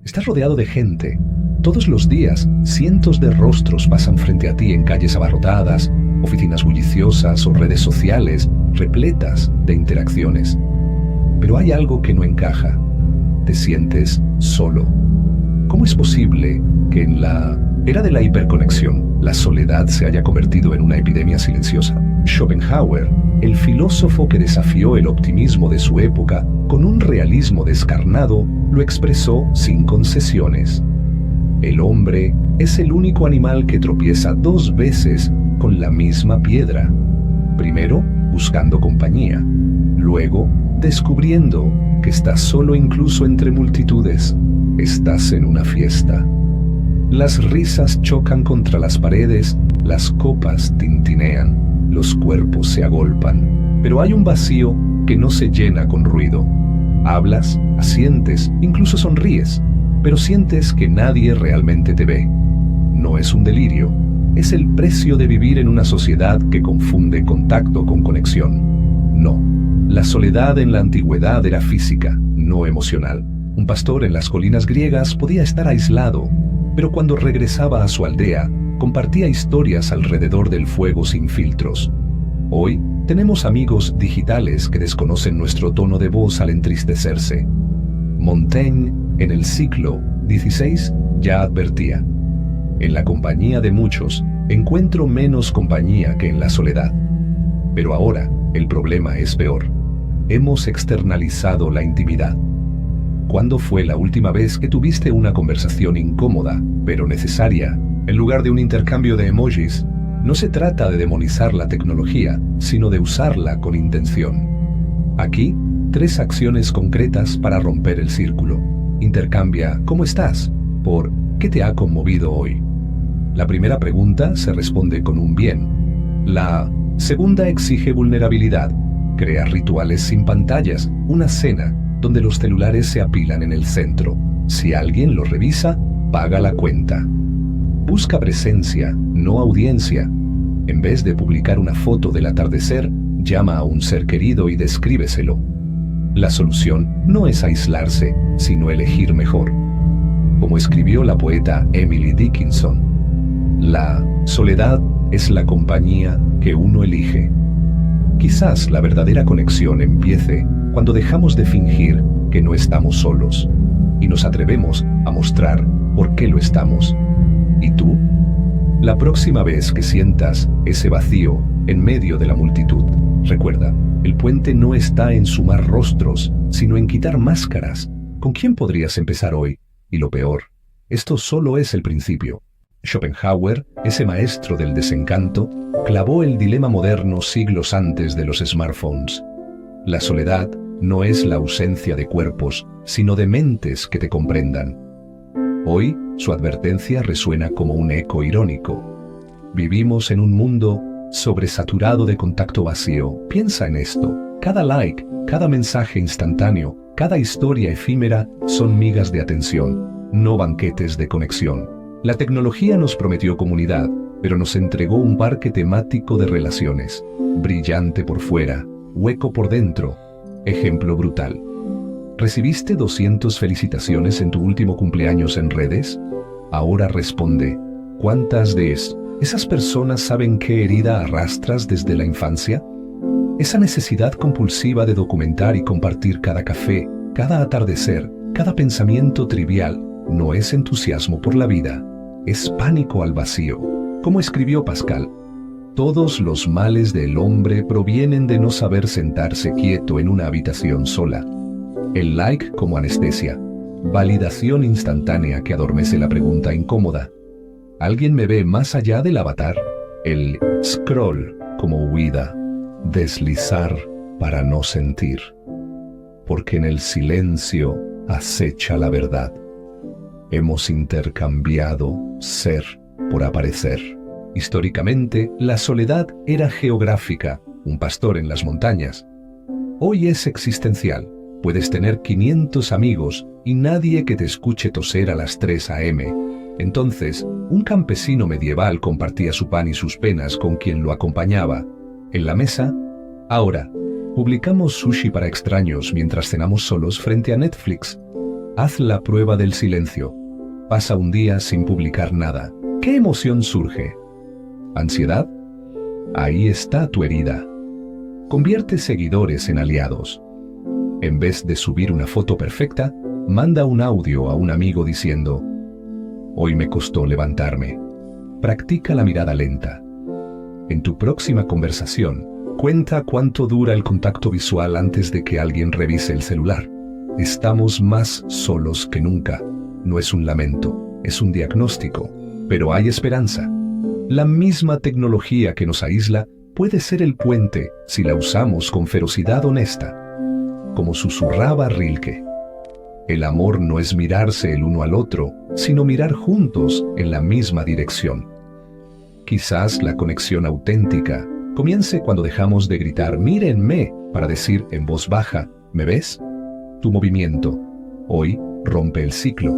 Estás rodeado de gente. Todos los días, cientos de rostros pasan frente a ti en calles abarrotadas, oficinas bulliciosas o redes sociales repletas de interacciones. Pero hay algo que no encaja. Te sientes solo. ¿Cómo es posible que en la era de la hiperconexión, la soledad se haya convertido en una epidemia silenciosa? Schopenhauer, el filósofo que desafió el optimismo de su época con un realismo descarnado, lo expresó sin concesiones. El hombre es el único animal que tropieza 2 veces con la misma piedra. Primero, buscando compañía. Luego, descubriendo que estás solo incluso entre multitudes. Estás en una fiesta. Las risas chocan contra las paredes, las copas tintinean, los cuerpos se agolpan. Pero hay un vacío que no se llena con ruido. Hablas, asientes, incluso sonríes, pero sientes que nadie realmente te ve. No es un delirio, es el precio de vivir en una sociedad que confunde contacto con conexión. No, la soledad en la antigüedad era física, no emocional. Un pastor en las colinas griegas podía estar aislado, pero cuando regresaba a su aldea, compartía historias alrededor del fuego sin filtros. Hoy, tenemos amigos digitales que desconocen nuestro tono de voz al entristecerse. Montaigne, en el siglo XVI, ya advertía: en la compañía de muchos, encuentro menos compañía que en la soledad. Pero ahora, el problema es peor. Hemos externalizado la intimidad. ¿Cuándo fue la última vez que tuviste una conversación incómoda, pero necesaria, en lugar de un intercambio de emojis? No se trata de demonizar la tecnología, sino de usarla con intención. Aquí, 3 acciones concretas para romper el círculo. Intercambia ¿cómo estás? Por ¿qué te ha conmovido hoy? La primera pregunta se responde con un bien. La segunda exige vulnerabilidad. Crea rituales sin pantallas, una cena donde los celulares se apilan en el centro. Si alguien lo revisa, paga la cuenta. Busca presencia, no audiencia. En vez de publicar una foto del atardecer, llama a un ser querido y descríbeselo. La solución no es aislarse, sino elegir mejor. Como escribió la poeta Emily Dickinson, la soledad es la compañía que uno elige. Quizás la verdadera conexión empiece cuando dejamos de fingir que no estamos solos y nos atrevemos a mostrar por qué lo estamos. ¿Y tú? La próxima vez que sientas ese vacío en medio de la multitud, recuerda, el puente no está en sumar rostros, sino en quitar máscaras. ¿Con quién podrías empezar hoy? Y lo peor, esto solo es el principio. Schopenhauer, ese maestro del desencanto, clavó el dilema moderno siglos antes de los smartphones. La soledad no es la ausencia de cuerpos, sino de mentes que te comprendan. Hoy, su advertencia resuena como un eco irónico. Vivimos en un mundo sobresaturado de contacto vacío. Piensa en esto. Cada like, cada mensaje instantáneo, cada historia efímera son migas de atención, no banquetes de conexión. La tecnología nos prometió comunidad, pero nos entregó un parque temático de relaciones. Brillante por fuera, hueco por dentro. Ejemplo brutal. ¿Recibiste 200 felicitaciones en tu último cumpleaños en redes? Ahora responde, ¿cuántas de esas personas saben qué herida arrastras desde la infancia? Esa necesidad compulsiva de documentar y compartir cada café, cada atardecer, cada pensamiento trivial, no es entusiasmo por la vida, es pánico al vacío. Como escribió Pascal, todos los males del hombre provienen de no saber sentarse quieto en una habitación sola. El like como anestesia, validación instantánea que adormece la pregunta incómoda. ¿Alguien me ve más allá del avatar? El scroll como huida, deslizar para no sentir. Porque en el silencio acecha la verdad. Hemos intercambiado ser por aparecer. Históricamente, la soledad era geográfica, un pastor en las montañas. Hoy es existencial. Puedes tener 500 amigos y nadie que te escuche toser a las 3 a.m. Entonces, un campesino medieval compartía su pan y sus penas con quien lo acompañaba. En la mesa, ahora, publicamos sushi para extraños mientras cenamos solos frente a Netflix. Haz la prueba del silencio. Pasa un día sin publicar nada. ¿Qué emoción surge? ¿Ansiedad? Ahí está tu herida. Convierte seguidores en aliados. En vez de subir una foto perfecta, manda un audio a un amigo diciendo: hoy me costó levantarme. Practica la mirada lenta. En tu próxima conversación, cuenta cuánto dura el contacto visual antes de que alguien revise el celular. Estamos más solos que nunca. No es un lamento, es un diagnóstico, pero hay esperanza. La misma tecnología que nos aísla puede ser el puente si la usamos con ferocidad honesta. Como susurraba Rilke, el amor no es mirarse el uno al otro, sino mirar juntos en la misma dirección. Quizás la conexión auténtica comience cuando dejamos de gritar "mírenme" para decir en voz baja: ¿me ves? Tu movimiento hoy rompe el ciclo.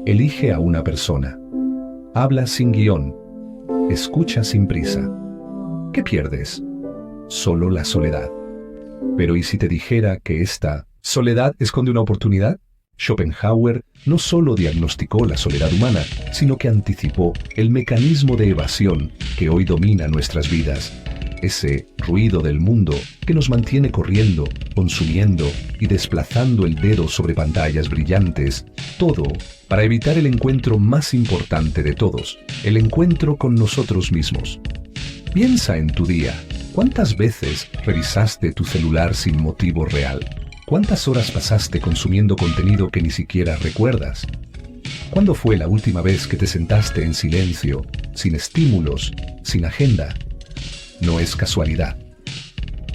Elige a una persona. Habla sin guión. Escucha sin prisa. ¿Qué pierdes? Solo la soledad. Pero ¿y si te dijera que esta soledad esconde una oportunidad? Schopenhauer no solo diagnosticó la soledad humana, sino que anticipó el mecanismo de evasión que hoy domina nuestras vidas. Ese ruido del mundo que nos mantiene corriendo, consumiendo y desplazando el dedo sobre pantallas brillantes, todo para evitar el encuentro más importante de todos, el encuentro con nosotros mismos. Piensa en tu día. ¿Cuántas veces revisaste tu celular sin motivo real? ¿Cuántas horas pasaste consumiendo contenido que ni siquiera recuerdas? ¿Cuándo fue la última vez que te sentaste en silencio, sin estímulos, sin agenda? No es casualidad.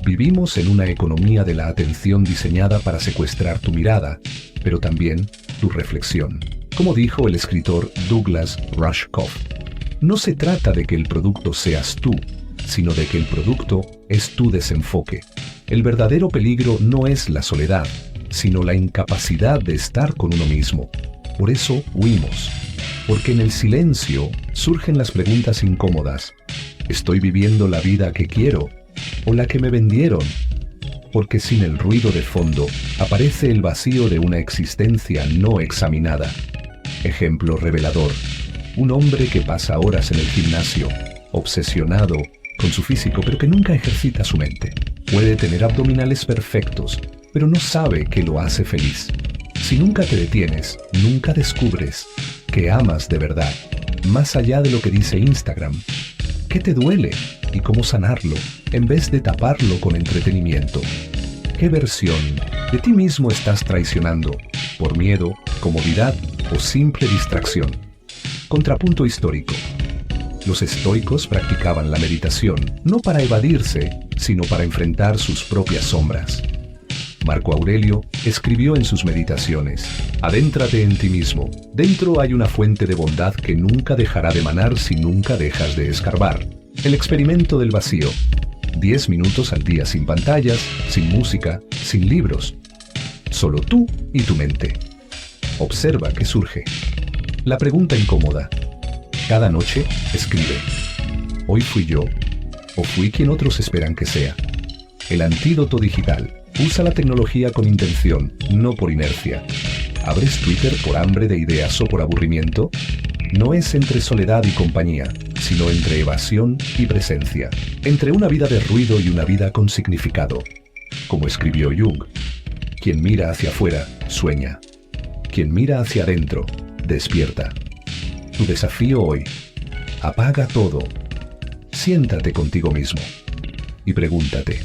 Vivimos en una economía de la atención diseñada para secuestrar tu mirada, pero también tu reflexión. Como dijo el escritor Douglas Rushkoff, no se trata de que el producto seas tú, sino de que el producto es tu desenfoque. El verdadero peligro no es la soledad, sino la incapacidad de estar con uno mismo. Por eso huimos, porque en el silencio surgen las preguntas incómodas. ¿Estoy viviendo la vida que quiero o la que me vendieron? Porque sin el ruido de fondo aparece el vacío de una existencia no examinada. Ejemplo revelador: un hombre que pasa horas en el gimnasio, obsesionado con su físico, pero que nunca ejercita su mente. Puede tener abdominales perfectos, pero no sabe que lo hace feliz. Si nunca te detienes, nunca descubres que amas de verdad, más allá de lo que dice Instagram. ¿Qué te duele y cómo sanarlo en vez de taparlo con entretenimiento? ¿Qué versión de ti mismo estás traicionando por miedo, comodidad o simple distracción? Contrapunto histórico. Los estoicos practicaban la meditación no para evadirse, sino para enfrentar sus propias sombras. Marco Aurelio escribió en sus meditaciones: adéntrate en ti mismo. Dentro hay una fuente de bondad que nunca dejará de manar si nunca dejas de escarbar. El experimento del vacío. 10 minutos al día sin pantallas, sin música, sin libros. Solo tú y tu mente. Observa qué surge. La pregunta incómoda. Cada noche escribe: ¿hoy fui yo o fui quien otros esperan que sea? El antídoto digital. Usa la tecnología con intención, no por inercia. ¿Abres Twitter por hambre de ideas o por aburrimiento? No es entre soledad y compañía, sino entre evasión y presencia. Entre una vida de ruido y una vida con significado. Como escribió Jung, quien mira hacia afuera, sueña. Quien mira hacia adentro, despierta. Tu desafío hoy: apaga todo. Siéntate contigo mismo y pregúntate: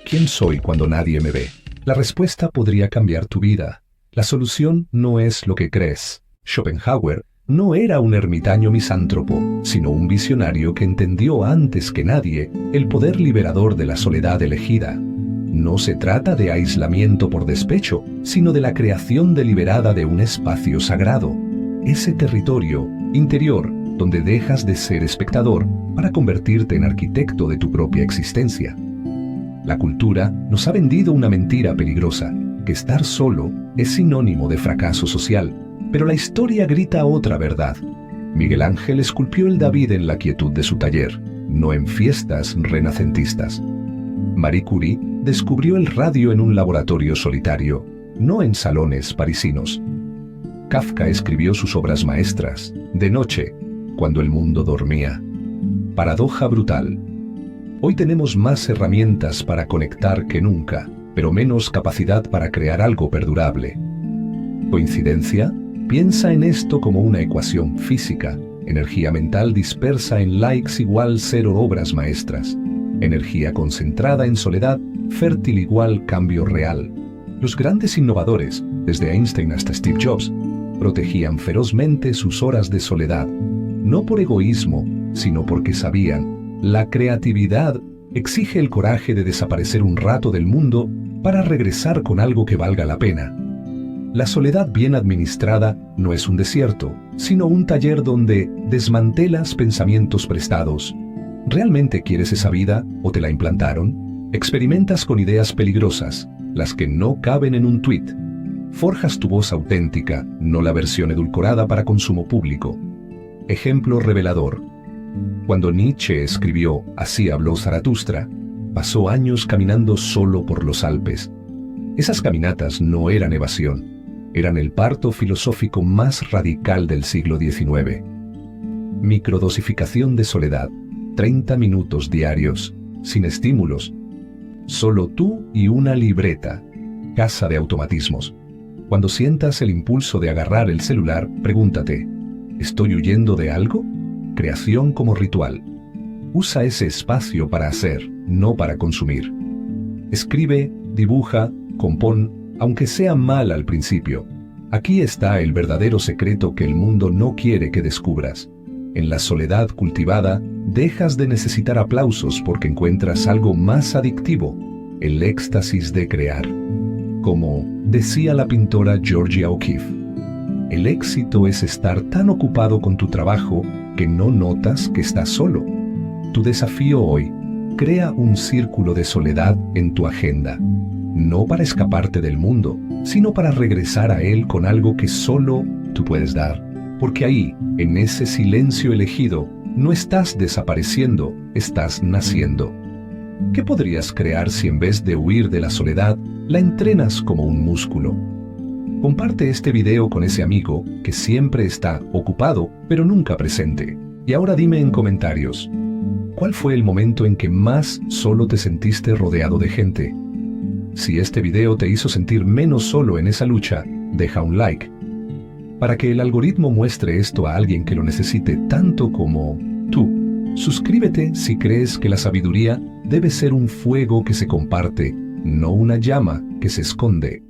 ¿quién soy cuando nadie me ve? La respuesta podría cambiar tu vida. La solución no es lo que crees. Schopenhauer no era un ermitaño misántropo, sino un visionario que entendió antes que nadie el poder liberador de la soledad elegida. No se trata de aislamiento por despecho, sino de la creación deliberada de un espacio sagrado. Ese territorio interior donde dejas de ser espectador para convertirte en arquitecto de tu propia existencia. La cultura nos ha vendido una mentira peligrosa, que estar solo es sinónimo de fracaso social, pero la historia grita otra verdad. Miguel Ángel esculpió el David en la quietud de su taller, no en fiestas renacentistas. Marie Curie descubrió el radio en un laboratorio solitario, no en salones parisinos. Kafka escribió sus obras maestras, de noche, cuando el mundo dormía. Paradoja brutal. Hoy tenemos más herramientas para conectar que nunca, pero menos capacidad para crear algo perdurable. ¿Coincidencia? Piensa en esto como una ecuación física. Energía mental dispersa en likes igual 0 obras maestras. Energía concentrada en soledad, fértil igual cambio real. Los grandes innovadores, desde Einstein hasta Steve Jobs, protegían ferozmente sus horas de soledad, no por egoísmo, sino porque sabían, la creatividad exige el coraje de desaparecer un rato del mundo para regresar con algo que valga la pena. La soledad bien administrada no es un desierto, sino un taller donde desmantelas pensamientos prestados. ¿Realmente quieres esa vida o te la implantaron? Experimentas con ideas peligrosas, las que no caben en un tuit. Forjas tu voz auténtica, no la versión edulcorada para consumo público. Ejemplo revelador. Cuando Nietzsche escribió Así habló Zaratustra, pasó años caminando solo por los Alpes. Esas caminatas no eran evasión, eran el parto filosófico más radical del siglo XIX. Microdosificación de soledad, 30 minutos diarios, sin estímulos. Solo tú y una libreta, casa de automatismos. Cuando sientas el impulso de agarrar el celular, pregúntate, ¿estoy huyendo de algo? Creación como ritual. Usa ese espacio para hacer, no para consumir. Escribe, dibuja, compón, aunque sea mal al principio. Aquí está el verdadero secreto que el mundo no quiere que descubras. En la soledad cultivada, dejas de necesitar aplausos porque encuentras algo más adictivo, el éxtasis de crear. Como decía la pintora Georgia O'Keeffe, el éxito es estar tan ocupado con tu trabajo que no notas que estás solo. Tu desafío hoy, crea un círculo de soledad en tu agenda. No para escaparte del mundo, sino para regresar a él con algo que solo tú puedes dar. Porque ahí, en ese silencio elegido, no estás desapareciendo, estás naciendo. ¿Qué podrías crear si en vez de huir de la soledad, la entrenas como un músculo? Comparte este video con ese amigo que siempre está ocupado, pero nunca presente. Y ahora dime en comentarios, ¿cuál fue el momento en que más solo te sentiste rodeado de gente? Si este video te hizo sentir menos solo en esa lucha, deja un like. Para que el algoritmo muestre esto a alguien que lo necesite tanto como tú. Suscríbete si crees que la sabiduría debe ser un fuego que se comparte, no una llama que se esconde.